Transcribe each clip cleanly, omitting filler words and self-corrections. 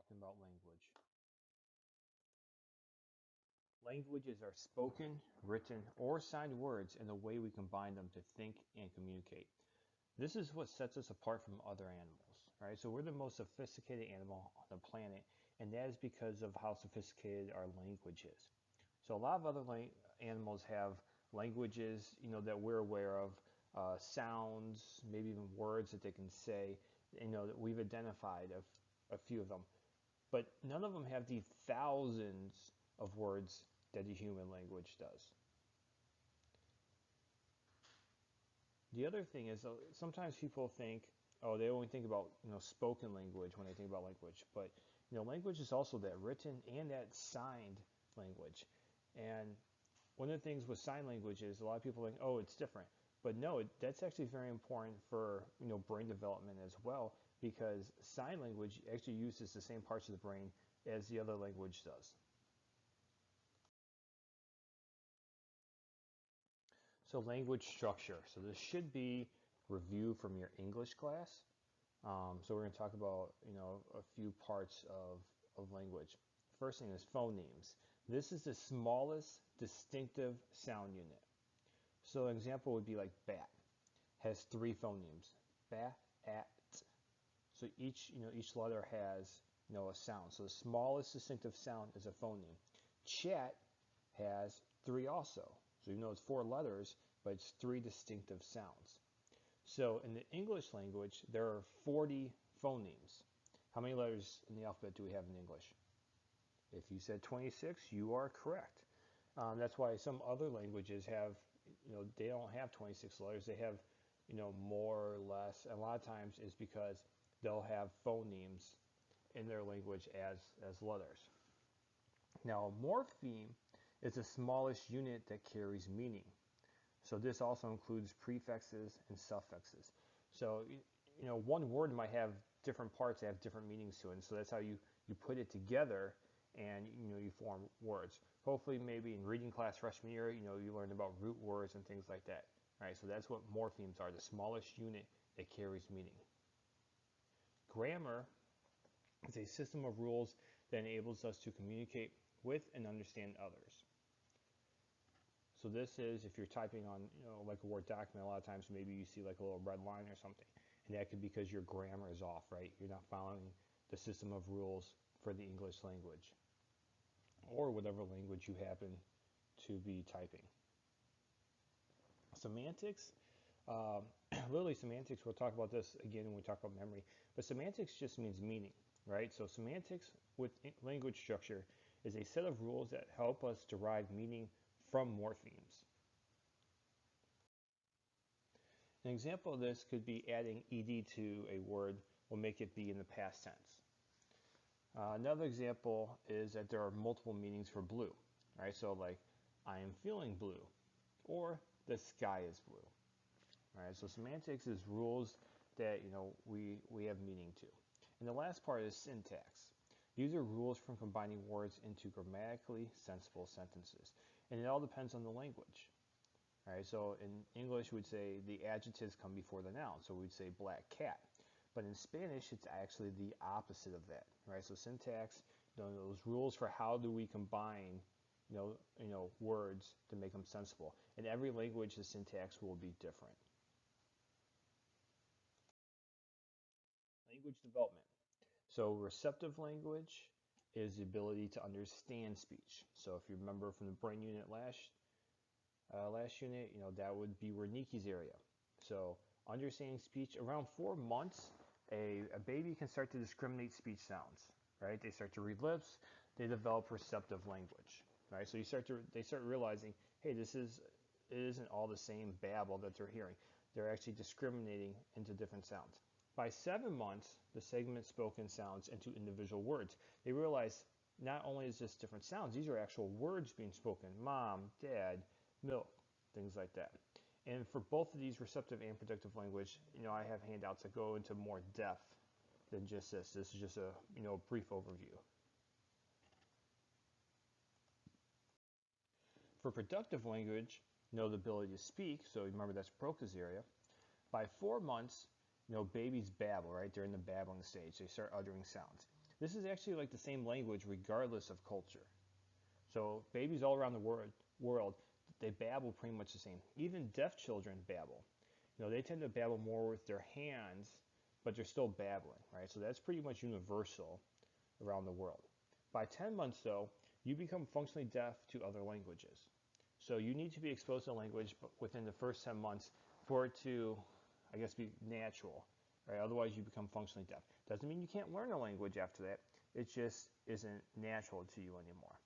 talking about language. Languages are spoken, written, or signed words in the way we combine them to think and communicate. This is what sets us apart from other animals, right? So we're the most sophisticated animal on the planet, and that is because of how sophisticated our language is. So a lot of other animals have languages, that we're aware of, sounds, maybe even words that they can say, that we've identified a few of them. But none of them have the thousands of words that the human language does. The other thing is sometimes people think, oh, they only think about spoken language when they think about language, but language is also that written and that signed language. And one of the things with sign language is a lot of people think, oh, it's different, but no, that's actually very important for brain development as well, because sign language actually uses the same parts of the brain as the other language does. So language structure. So this should be review from your English class. So we're going to talk about a few parts of language. First thing is phonemes. This is the smallest distinctive sound unit. So an example would be like bat. Has three phonemes. Ba, at. So each letter has a sound. So the smallest distinctive sound is a phoneme. Chat has three also. So it's four letters, but it's three distinctive sounds. So in the English language, there are 40 phonemes. How many letters in the alphabet do we have in English? If you said 26, you are correct. That's why some other languages have, they don't have 26 letters. They have, more or less. And a lot of times is because they'll have phonemes in their language as letters. Now, a morpheme is the smallest unit that carries meaning. So this also includes prefixes and suffixes. So, one word might have different parts that have different meanings to it. And so that's how you put it together and, you form words. Hopefully, maybe in reading class freshman year, you learned about root words and things like that. Right? So that's what morphemes are, the smallest unit that carries meaning. Grammar is a system of rules that enables us to communicate with and understand others. So this is if you're typing on, like a Word document, a lot of times maybe you see like a little red line or something. And that could be because your grammar is off, right? You're not following the system of rules for the English language or whatever language you happen to be typing. Semantics, literally semantics, we'll talk about this again when we talk about memory, but semantics just means meaning, right? So semantics with language structure is a set of rules that help us derive meaning from morphemes. An example of this could be adding ed to a word will make it be in the past tense. Another example is that there are multiple meanings for blue, right? So like, I am feeling blue, or the sky is blue, right? So semantics is rules that we have meaning to. And the last part is syntax. These are rules from combining words into grammatically sensible sentences. And it all depends on the language. Right, so in English, we'd say the adjectives come before the noun. So we'd say black cat. But in Spanish, it's actually the opposite of that. Right, so syntax, those rules for how do we combine, words to make them sensible. In every language, the syntax will be different. Language development. So receptive language is the ability to understand speech. So if you remember from the brain unit last unit, that would be Wernicke's area. So understanding speech, around 4 months, a baby can start to discriminate speech sounds, right? They start to read lips, they develop receptive language, right? So they start realizing, hey, it isn't all the same babble that they're hearing. They're actually discriminating into different sounds. By 7 months, the segment spoken sounds into individual words. They realize not only is this different sounds, these are actual words being spoken. Mom, dad, milk, things like that. And for both of these, receptive and predictive language, I have handouts that go into more depth than just this. This is just a brief overview. For productive language, the ability to speak. So remember that's Broca's area. By 4 months, babies babble, right? They're in the babbling stage. They start uttering sounds. This is actually like the same language regardless of culture. So babies all around the world, they babble pretty much the same. Even deaf children babble. They tend to babble more with their hands, but they're still babbling, right? So that's pretty much universal around the world. By 10 months, though, you become functionally deaf to other languages. So you need to be exposed to language within the first 10 months for it to, I guess, be natural, right? Otherwise, you become functionally deaf. Doesn't mean you can't learn a language after that. It just isn't natural to you anymore.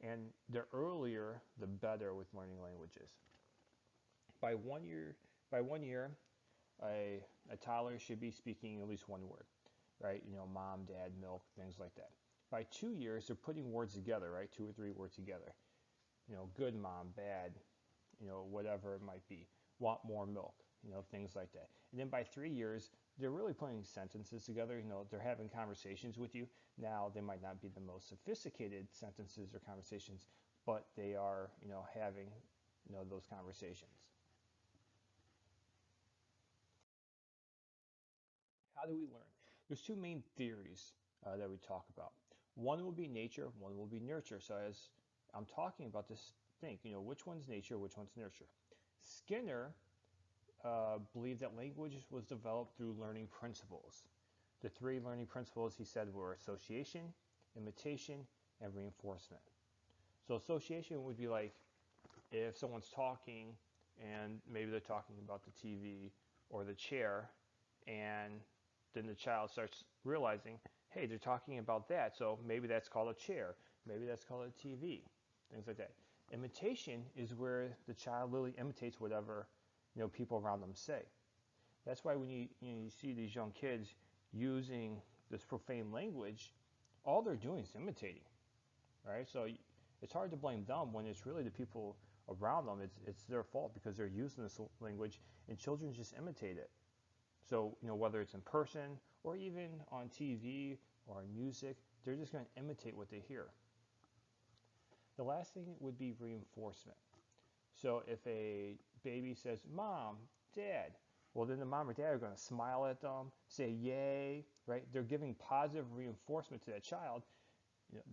And the earlier, the better with learning languages. By 1 year, a toddler should be speaking at least one word, right? Mom, dad, milk, things like that. By 2 years, they're putting words together, right? 2 or 3 words together. Good mom, bad, whatever it might be. Want more milk, things like that. And then by 3 years, they're really putting sentences together. They're having conversations with you. Now, they might not be the most sophisticated sentences or conversations, but they are, having, those conversations. How do we learn? There's two main theories that we talk about. One will be nature, one will be nurture. So as I'm talking about this, think, which one's nature, which one's nurture. Skinner believed that language was developed through learning principles. The three learning principles he said were association, imitation, and reinforcement. So association would be like if someone's talking and maybe they're talking about the TV or the chair, and then the child starts realizing, hey, they're talking about that, so maybe that's called a chair, maybe that's called a TV, things like that. Imitation is where the child literally imitates whatever people around them say. That's why when you see these young kids using this profane language, all they're doing is imitating, right? So it's hard to blame them when it's really the people around them. It's their fault because they're using this language and children just imitate it. So whether it's in person or even on TV or in music, they're just going to imitate what they hear. The last thing would be reinforcement. So if a baby says, Mom, Dad, well, then the mom or dad are going to smile at them, say yay, right? They're giving positive reinforcement to that child.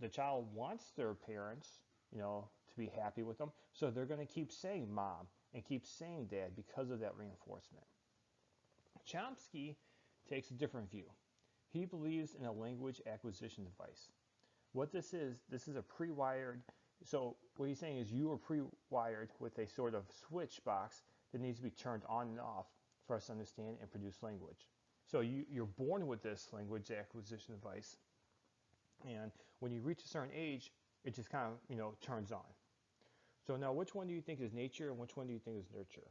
The child wants their parents, to be happy with them, so they're going to keep saying mom and keep saying dad because of that reinforcement. Chomsky takes a different view. He believes in a language acquisition device. What this is a pre-wired, so what he's saying is you are pre-wired with a sort of switch box that needs to be turned on and off for us to understand and produce language. So you're born with this language acquisition device, and when you reach a certain age, it just kind of, turns on. So now which one do you think is nature and which one do you think is nurture?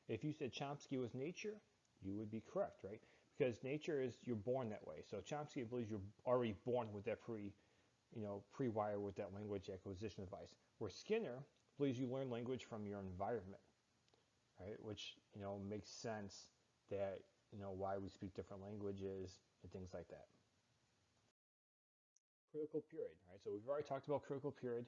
If you said Chomsky was nature, you would be correct, right? Because nature is you're born that way. So Chomsky believes you're already born with that pre-wire with that language acquisition device. Where Skinner believes you learn language from your environment, right? Which makes sense that why we speak different languages and things like that. Critical period, right? So we've already talked about critical period.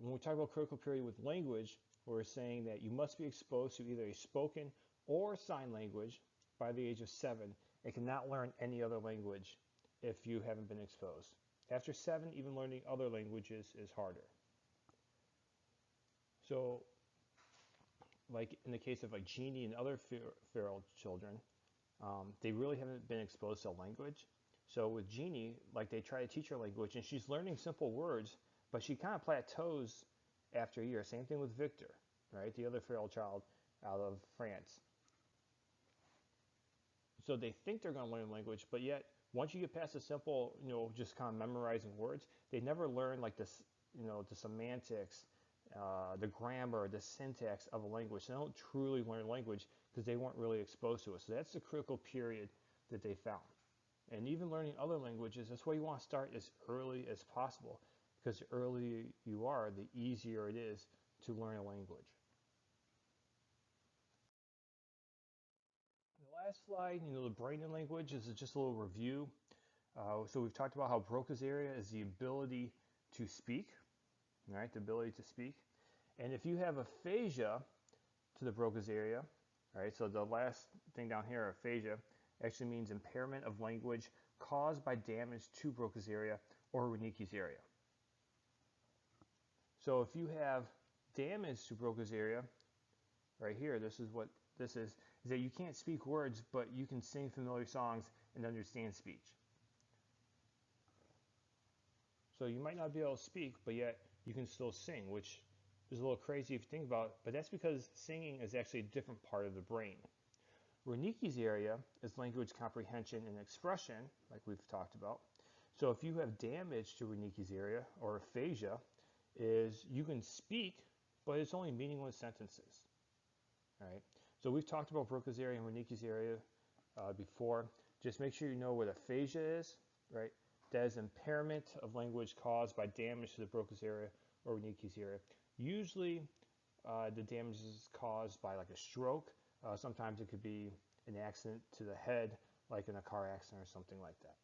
When we talk about critical period with language, we're saying that you must be exposed to either a spoken or sign language by the age of 7 and cannot learn any other language if you haven't been exposed. After 7, even learning other languages is harder. So, like in the case of like Jeannie and other feral children, they really haven't been exposed to language. So with Jeannie, like they try to teach her language and she's learning simple words, but she kind of plateaus after a year. Same thing with Victor, right? The other feral child out of France. So they think they're going to learn language, but yet once you get past the simple, just kind of memorizing words, they never learn like this, the semantics, the grammar, the syntax of a language. They don't truly learn language because they weren't really exposed to it. So that's the critical period that they found. And even learning other languages, that's why you want to start as early as possible, because the earlier you are, the easier it is to learn a language. The last slide, the brain and language is just a little review. So we've talked about how Broca's area is the ability to speak, right? The ability to speak. And if you have aphasia to the Broca's area, right? So the last thing down here, aphasia, actually means impairment of language caused by damage to Broca's area or Wernicke's area. So if you have damage to Broca's area, right here, this is what this is that you can't speak words, but you can sing familiar songs and understand speech. So you might not be able to speak, but yet you can still sing, which is a little crazy if you think about it, but that's because singing is actually a different part of the brain. Wernicke's area is language comprehension and expression, like we've talked about. So if you have damage to Wernicke's area, or aphasia, is you can speak, but it's only meaningless sentences. Right? So we've talked about Broca's area and Wernicke's area before. Just make sure you know what aphasia is, right? That is impairment of language caused by damage to the Broca's area or Wernicke's area. Usually the damage is caused by like a stroke. Sometimes it could be an accident to the head, like in a car accident or something like that.